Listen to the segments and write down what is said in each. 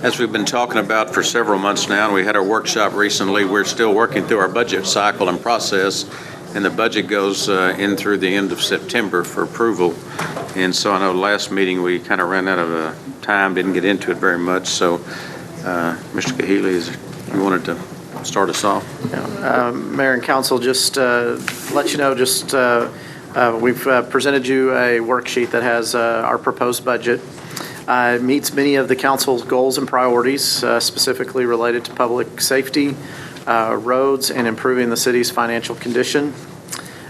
As we've been talking about for several months now, and we had our workshop recently, we're still working through our budget cycle and process, and the budget goes in through the end of September for approval. And so I know last meeting we kind of ran out of time, didn't get into it very much. So, Mr. Kahele, you wanted to start us off? Yeah. Mayor and Council, just let you know, we've presented you a worksheet that has our proposed budget. It meets many of the council's goals and priorities, specifically related to public safety, roads, and improving the city's financial condition.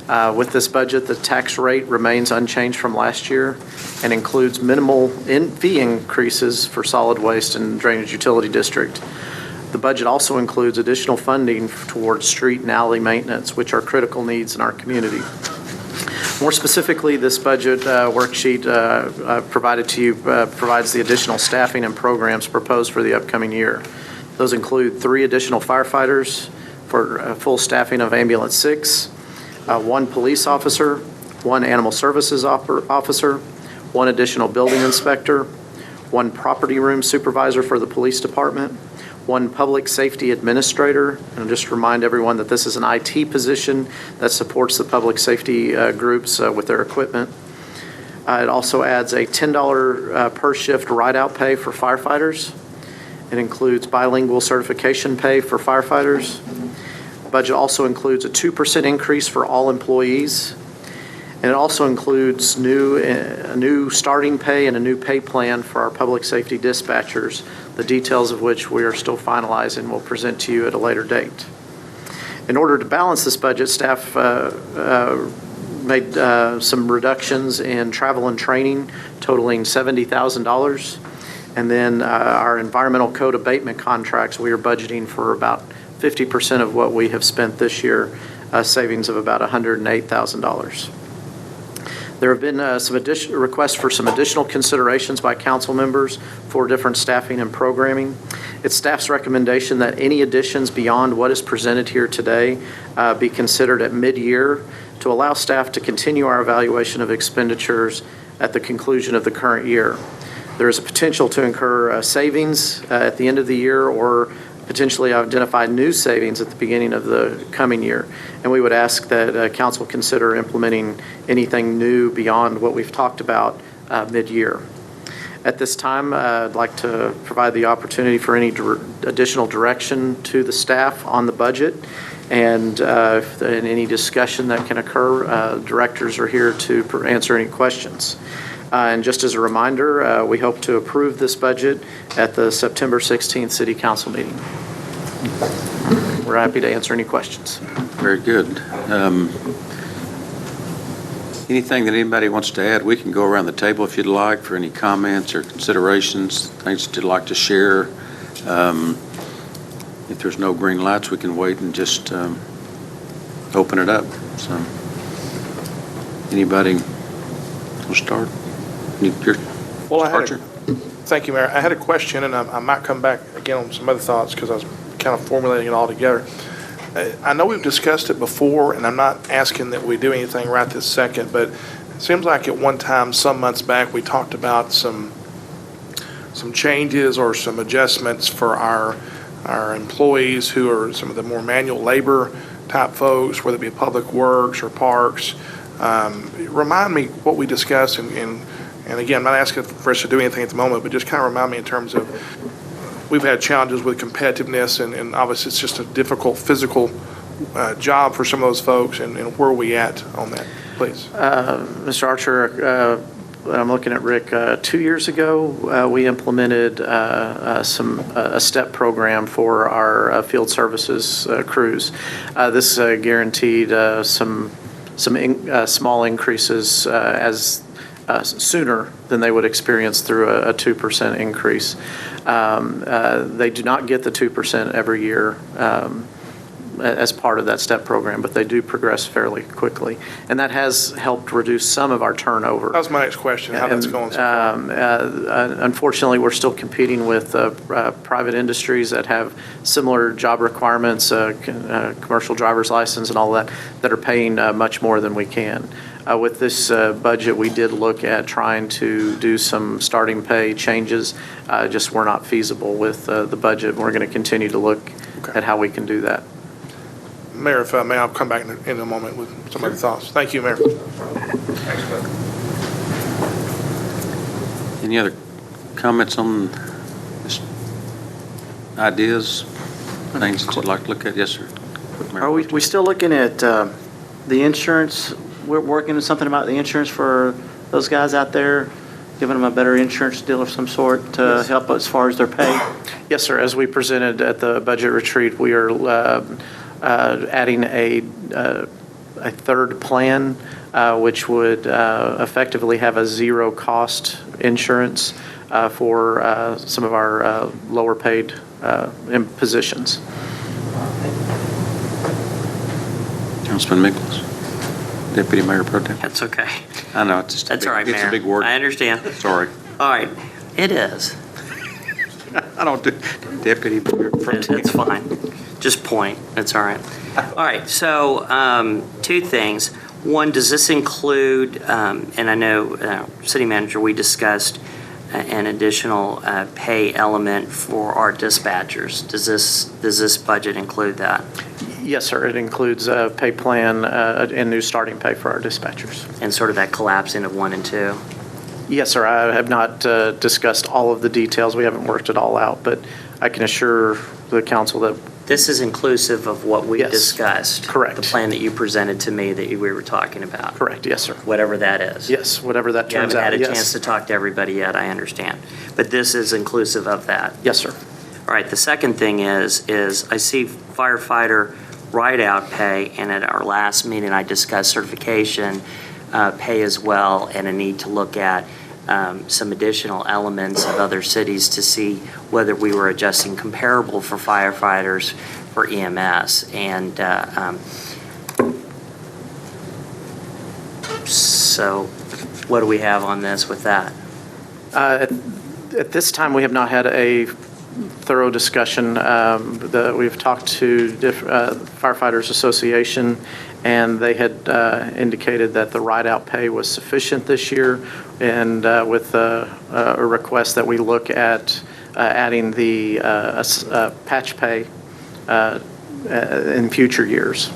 With this budget, the tax rate remains unchanged from last year and includes minimal fee increases for solid waste and drainage utility district. The budget also includes additional funding towards street and alley maintenance, which are critical needs in our community. More specifically, this budget worksheet provided to you provides the additional staffing and programs proposed for the upcoming year. Those include 3 additional firefighters for full staffing of Ambulance 6, 1 police officer, 1 animal services officer, 1 additional building inspector, 1 property room supervisor for the police department, 1 public safety administrator, and just remind everyone that this is an IT position that supports the public safety groups with their equipment. It also adds a $10 per shift ride-out pay for firefighters. It includes bilingual certification pay for firefighters. The budget also includes a 2% increase for all employees. And it also includes a new starting pay and a new pay plan for our public safety dispatchers, the details of which we are still finalizing and will present to you at a later date. In order to balance this budget, staff made some reductions in travel and training totaling $70,000. And then our environmental code abatement contracts, we are budgeting for about 50% of what we have spent this year, savings of about $108,000. There have been some additional requests for some additional considerations by council members for different staffing and programming. It's staff's recommendation that any additions beyond what is presented here today be considered at mid-year to allow staff to continue our evaluation of expenditures at the conclusion of the current year. There is a potential to incur savings at the end of the year or potentially identify new savings at the beginning of the coming year. And we would ask that council consider implementing anything new beyond what we've talked about mid-year. At this time, I'd like to provide the opportunity for any additional direction to the staff on the budget. And if any discussion that can occur, directors are here to answer any questions. And just as a reminder, we hope to approve this budget at the September 16th City Council meeting. We're happy to answer any questions. Very good. Anything that anybody wants to add, we can go around the table if you'd like for any comments or considerations, things that you'd like to share. If there's no green lights, we can wait and just open it up. So, anybody will start? Thank you, Mayor. I had a question, and I might come back again on some other thoughts because I was kind of formulating it all together. I know we've discussed it before, and I'm not asking that we do anything right this second, but it seems like at one time, some months back, we talked about some changes or some adjustments for our employees who are some of the more manual labor type folks, whether it be public works or parks. Remind me what we discussed, and again, I'm not asking for us to do anything at the moment, but just kind of remind me in terms of we've had challenges with competitiveness, and obviously it's just a difficult physical job for some of those folks, and where are we at on that, please? Mr. Archer, I'm looking at Rick. 2 years ago, we implemented a STEP program for our field services crews. This guaranteed some small increases sooner than they would experience through a 2% increase. They do not get the 2% every year as part of that STEP program, but they do progress fairly quickly. And that has helped reduce some of our turnover. That was my next question, how that's going so far. Unfortunately, we're still competing with private industries that have similar job requirements, commercial driver's license and all that are paying much more than we can. With this budget, we did look at trying to do some starting pay changes, just were not feasible with the budget. We're going to continue to look at how we can do that. Mayor, if I may, I'll come back in a moment with some other thoughts. Thank you, Mayor. Any other comments on this, ideas, things that you'd like to look at? Yes, sir. Mayor Are we Pro Tem. still looking at the insurance? We're working on something about the insurance for those guys out there, giving them a better insurance deal of some sort to help as far as their pay? Yes, sir. As we presented at the budget retreat, we are adding a third plan, which would effectively have a zero-cost insurance for some of our lower-paid positions. Councilman Mickles, Deputy Mayor Pro Tem. That's okay. I know, it's just That's all right, Mayor. it's a big word. I understand. Sorry. All right. It is. I don't do Deputy Mayor Pro Tem. It's fine. Just point. It's all right. All right. So two things. One, does this include, and I know, City Manager, we discussed an additional pay element for our dispatchers. Does this budget include that? Yes, sir. It includes a pay plan and new starting pay for our dispatchers. And sort of that collapsing of 1 and 2? Yes, sir. I have not discussed all of the details. We haven't worked it all out, but I can assure the council that This is inclusive of what we Yes, discussed? correct. The plan that you presented to me that we were talking about? correct. Yes, sir. Whatever that is? Yes, whatever that You turns haven't out. had a Yes. chance to talk to everybody yet, I understand. But this is inclusive of that? Yes, sir. All right, the second thing is I see firefighter ride-out pay, and at our last meeting, I discussed certification pay as well, and a need to look at some additional elements of other cities to see whether we were adjusting comparable for firefighters for EMS. And so what do we have on this with that? At this time, we have not had a thorough discussion. We've talked to Firefighters Association, and they had indicated that the ride-out pay was sufficient this year, and with a request that we look at adding the patch pay in future years.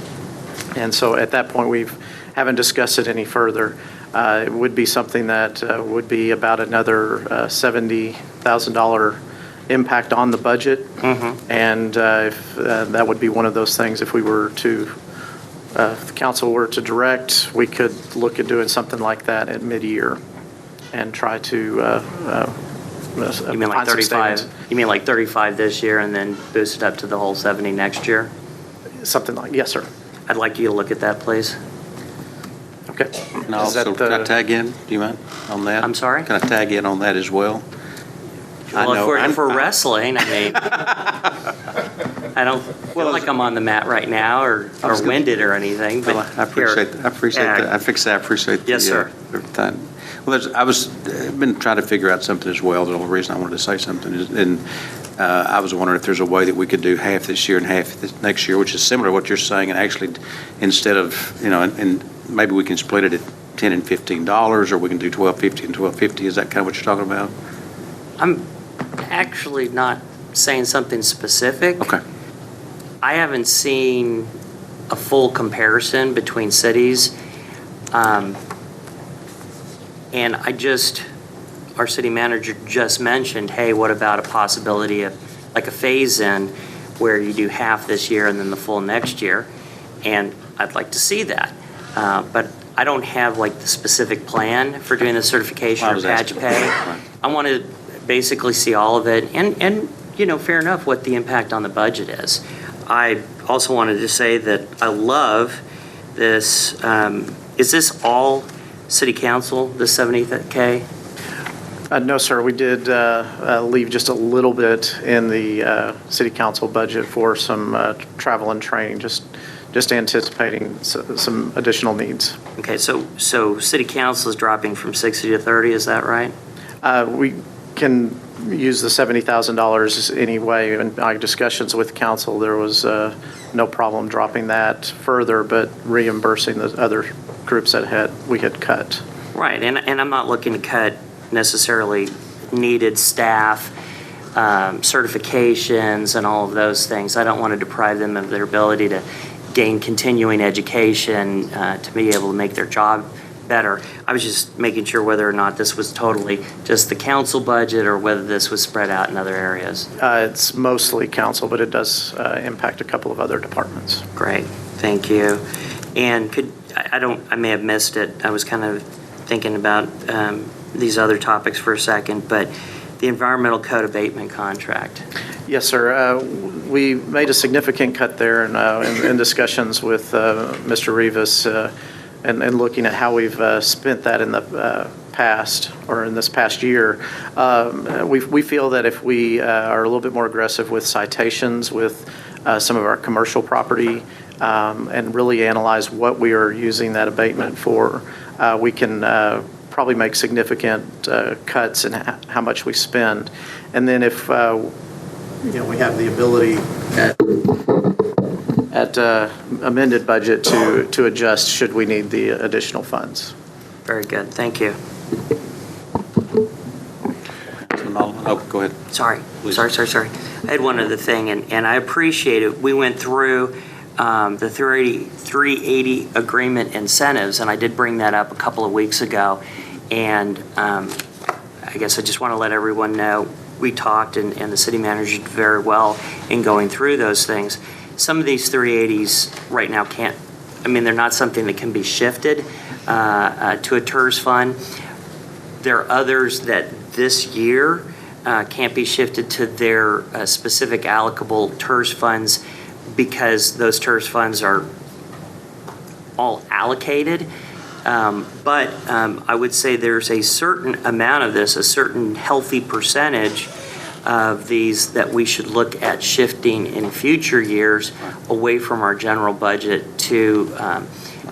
And so at that point, we haven't discussed it any further. It would be something that would be about another $70,000 impact on the budget. And if that would be one of those things, if we were to, if the council were to direct, we could look at doing something like that at mid-year and try to You mean like find some 35? savings. You mean like 35 this year and then boost it up to the whole 70 next year? Something like, yes, sir. I'd like you to look at that, please. Okay. And Is that also, can I the- tag in, do you mind, on that? I'm sorry? Can I tag in on that as well? I Well, know, if we're wrestling, I mean, I don't feel like I'm on the mat right now or winded or anything, but Well, I appreciate that. I appreciate Yeah. that. I appreciate the Yes, sir. time. Well, I've been trying to figure out something as well. The only reason I wanted to say something is, and I was wondering if there's a way that we could do half this year and half next year, which is similar to what you're saying, and actually, instead of, and maybe we can split it at $10 and $15, or we can do $12.50 and $12.50. Is that kind of what you're talking about? I'm actually not saying something specific. Okay. I haven't seen a full comparison between cities. And our city manager just mentioned, hey, what about a possibility of like a phase-in where you do half this year and then the full next year? And I'd like to see that. But I don't have like the specific plan for doing the certification I or was patch asking. pay. Right. I want to basically see all of it and fair enough, what the impact on the budget is. I also wanted to say that I love this. Is this all city council, the 70K? No, sir. We did leave just a little bit in the city council budget for some travel and training, just anticipating some additional needs. Okay, so city council is dropping from 60 to 30, is that right? We can use the $70,000 anyway. In my discussions with council, there was no problem dropping that further, but reimbursing the other groups that we had cut. Right, and I'm not looking to cut necessarily needed staff, certifications, and all of those things. I don't want to deprive them of their ability to gain continuing education, to be able to make their job better. I was just making sure whether or not this was totally just the council budget or whether this was spread out in other areas. It's mostly council, but it does impact a couple of other departments. Great, thank you. And I may have missed it. I was kind of thinking about these other topics for a second, but the environmental code abatement contract. Yes, sir. We made a significant cut there in discussions with Mr. Rivas and looking at how we've spent that in the past or in this past year. We feel that if we are a little bit more aggressive with citations with some of our commercial property and really analyze what we are using that abatement for, we can probably make significant cuts in how much we spend. And then if we have the ability at amended budget to adjust should we need the additional funds. Very good, thank you. Oh, go ahead. Sorry. I had one other thing, and I appreciate it. We went through the 380 agreement incentives, and I did bring that up a couple of weeks ago. And I guess I just want to let everyone know we talked, and the city manager did very well in going through those things. Some of these 380s right now they're not something that can be shifted to a TERS fund. There are others that this year can't be shifted to their specific allocable TERS funds because those TERS funds are all allocated. But I would say there's a certain amount of this, a certain healthy percentage of these that we should look at shifting in future years away from our general budget to,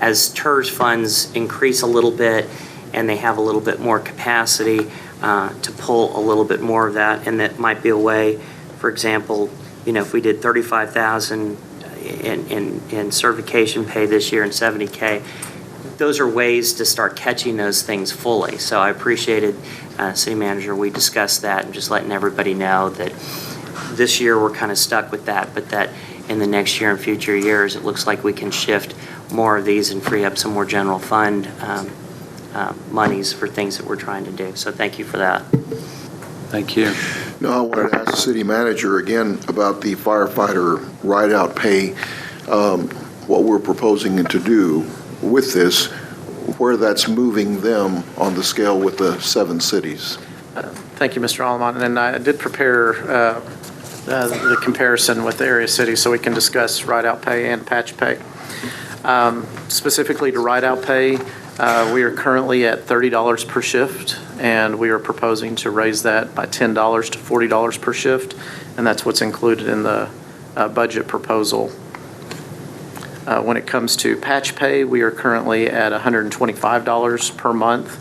as TERS funds increase a little bit and they have a little bit more capacity to pull a little bit more of that. And that might be a way, for example, if we did $35,000 in certification pay this year and $70K, those are ways to start catching those things fully. So I appreciated, City Manager, we discussed that and just letting everybody know that this year we're kind of stuck with that, but that in the next year and future years, it looks like we can shift more of these and free up some more general fund monies for things that we're trying to do. So thank you for that. Thank you. No, I wanted to ask the city manager again about the firefighter ride-out pay, what we're proposing to do with this, where that's moving them on the scale with the 7 cities. Thank you, Mr. Allemont. And I did prepare the comparison with the area cities so we can discuss ride-out pay and patch pay. Specifically to ride-out pay, we are currently at $30 per shift, and we are proposing to raise that by $10 to $40 per shift, and that's what's included in the budget proposal. When it comes to patch pay, we are currently at $125 per month.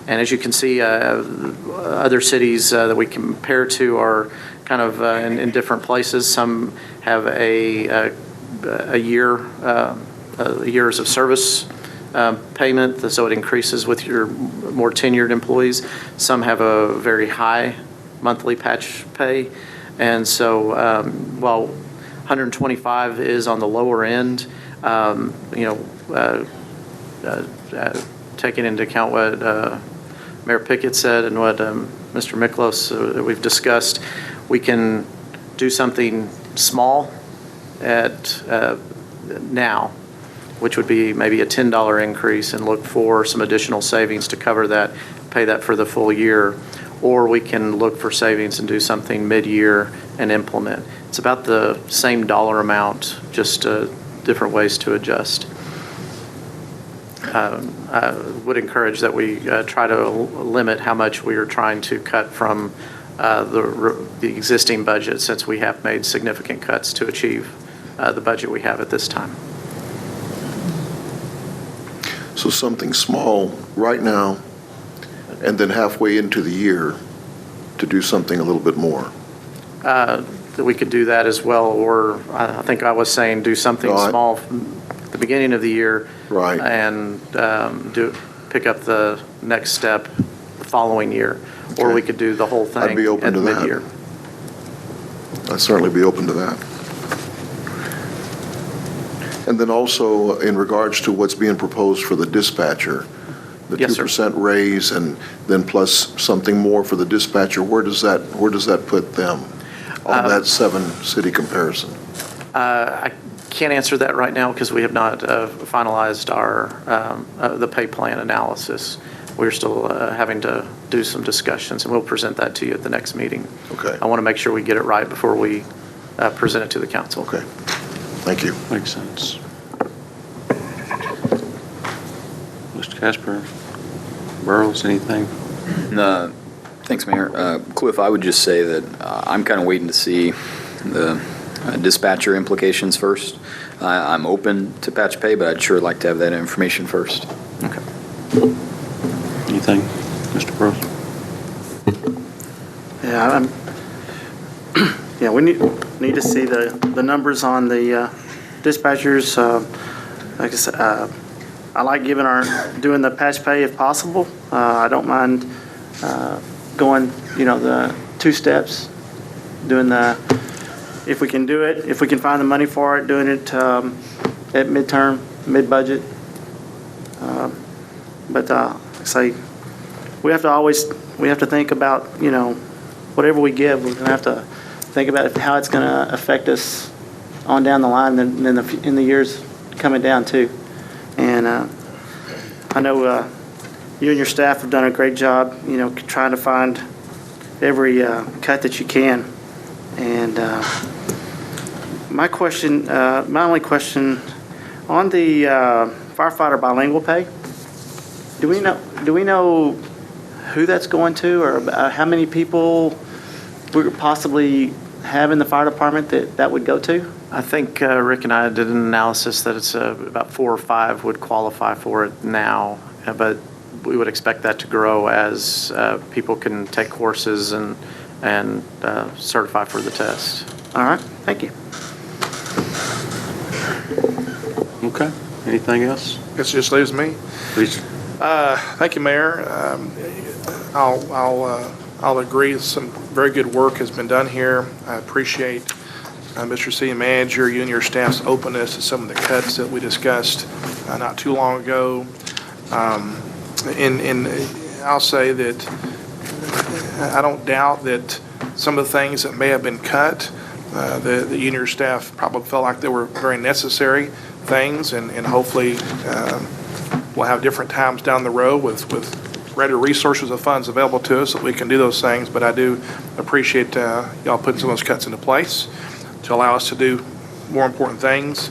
And as you can see, other cities that we compare to are kind of in different places. Some have a years of service payment, so it increases with your more tenured employees. Some have a very high monthly patch pay. And so while 125 is on the lower end, taking into account what Mayor Pickett said and what Mr. Miklos we've discussed, we can do something small at now, which would be maybe a $10 increase, and look for some additional savings to cover that, pay that for the full year. Or we can look for savings and do something mid-year and implement. It's about the same dollar amount, just different ways to adjust. I would encourage that we try to limit how much we are trying to cut from the existing budget, since we have made significant cuts to achieve the budget we have at this time. So something small right now, and then halfway into the year to do something a little bit more. That we could do that as well, or I think I was saying do something small the beginning of the year. Right. And pick up the next step the following year. Or Okay. we could do the whole thing I'd be open at to that. mid-year. I'd certainly be open to that. And then also, in regards to what's being proposed for the dispatcher, the Yes, sir. 2% raise and then plus something more for the dispatcher, where does that put them on that 7-city comparison? I can't answer that right now because we have not finalized the pay plan analysis. We're still having to do some discussions, and we'll present that to you at the next meeting. Okay. I want to make sure we get it right before we present it to the council. Okay. Thank you. Makes sense. Mr. Casper, Burrows, anything? No, thanks, Mayor. Cliff, I would just say that I'm kind of waiting to see the dispatcher implications first. I'm open to patch pay, but I'd sure like to have that information first. Okay. Anything, Mr. Burrows? Yeah, yeah, we need to see the numbers on the dispatchers. Like I said, I like doing the patch pay if possible. I don't mind going, the 2 steps, doing if we can do it, if we can find the money for it, doing it at midterm, mid-budget. But say, we have to think about, whatever we give, we're going to have to think about how it's going to affect us on down the line and in the years coming down too. And I know you and your staff have done a great job, trying to find every cut that you can. And my only question on the firefighter bilingual pay, do we know who that's going to, or how many people we could possibly have in the fire department that would go to? I think Rick and I did an analysis that it's about 4 or 5 would qualify for it now, but we would expect that to grow as people can take courses and certify for the test. All right, thank you. Okay. Anything else? It just leaves me. Please. Thank you, Mayor. I'll agree some very good work has been done here. I appreciate Mr. City Manager, you and your staff's openness to some of the cuts that we discussed not too long ago. And I'll say that I don't doubt that some of the things that may have been cut, the you and your staff probably felt like they were very necessary things, and hopefully we'll have different times down the road with greater resources of funds available to us that we can do those things. But I do appreciate y'all putting some of those cuts into place to allow us to do more important things.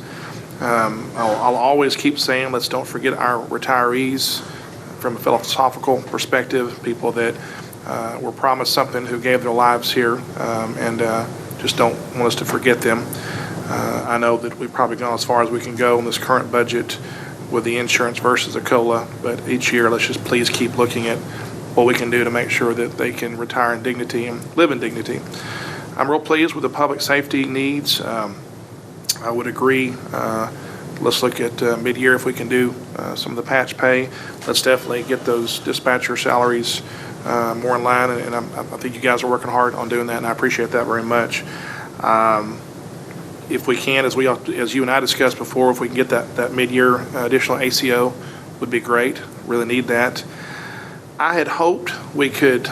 I'll always keep saying, let's don't forget our retirees from a philosophical perspective, people that were promised something, who gave their lives here, and just don't want us to forget them. I know that we've probably gone as far as we can go in this current budget with the insurance versus the COLA, but each year let's just please keep looking at what we can do to make sure that they can retire in dignity and live in dignity. I'm real pleased with the public safety needs. I would agree. Let's look at mid-year if we can do some of the patch pay. Let's definitely get those dispatcher salaries more in line, and I think you guys are working hard on doing that, and I appreciate that very much. If we can, as you and I discussed before, if we can get that mid-year additional ACO, would be great. Really need that. I had hoped we could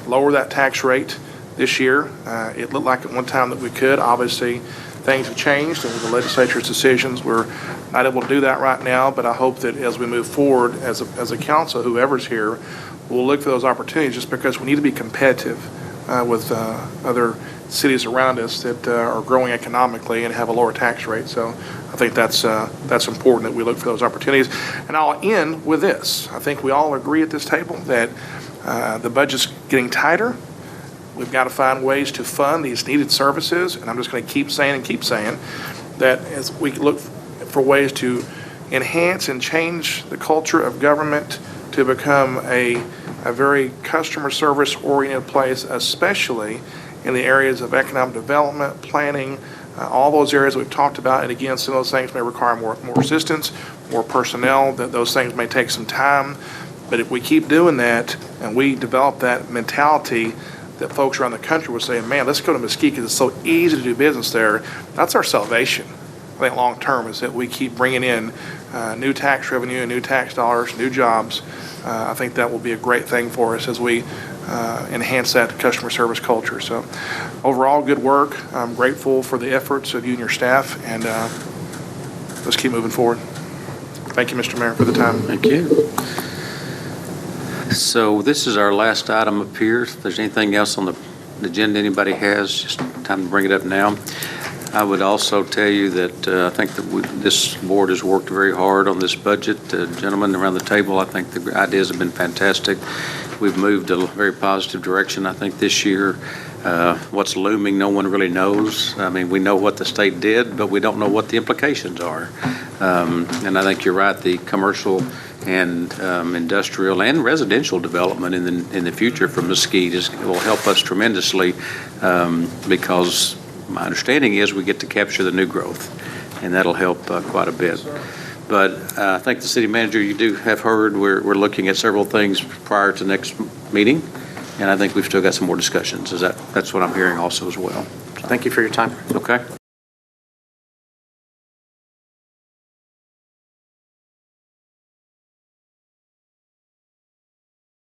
lower that tax rate this year. It looked like at one time that we could. Obviously, things have changed, and with the legislature's decisions, we're not able to do that right now. But I hope that as we move forward, as a council, whoever's here, we'll look for those opportunities, just because we need to be competitive with other cities around us that are growing economically and have a lower tax rate. So I think that's important that we look for those opportunities. And I'll end with this. I think we all agree at this table that the budget's getting tighter. We've got to find ways to fund these needed services. And I'm just going to keep saying that as we look for ways to enhance and change the culture of government to become a very customer service oriented place, especially in the areas of economic development, planning, all those areas we've talked about. And again, some of those things may require more assistance, more personnel, that those things may take some time. But if we keep doing that and we develop that mentality that folks around the country will say, man, let's go to Mesquite because it's so easy to do business there, that's our salvation. I think long term is that we keep bringing in new tax revenue, new tax dollars, new jobs. I think that will be a great thing for us as we enhance that customer service culture. So overall, good work. I'm grateful for the efforts of you and your staff, and let's keep moving forward. Thank you, Mr. Mayor, for the time. Thank you. So this is our last item up here. If there's anything else on the agenda anybody has, just time to bring it up now. I would also tell you that I think that this board has worked very hard on this budget. Gentlemen around the table, I think the ideas have been fantastic. We've moved a very positive direction, I think, this year. What's looming, no one really knows. I mean, we know what the state did, but we don't know what the implications are. And I think you're right, the commercial and industrial and residential development in the future for Mesquite will help us tremendously because my understanding is we get to capture the new growth, and that'll help quite a bit. But I think the city manager, you do have heard, we're looking at several things prior to next meeting, and I think we've still got some more discussions. That's what I'm hearing also as well. Thank you for your time. Okay.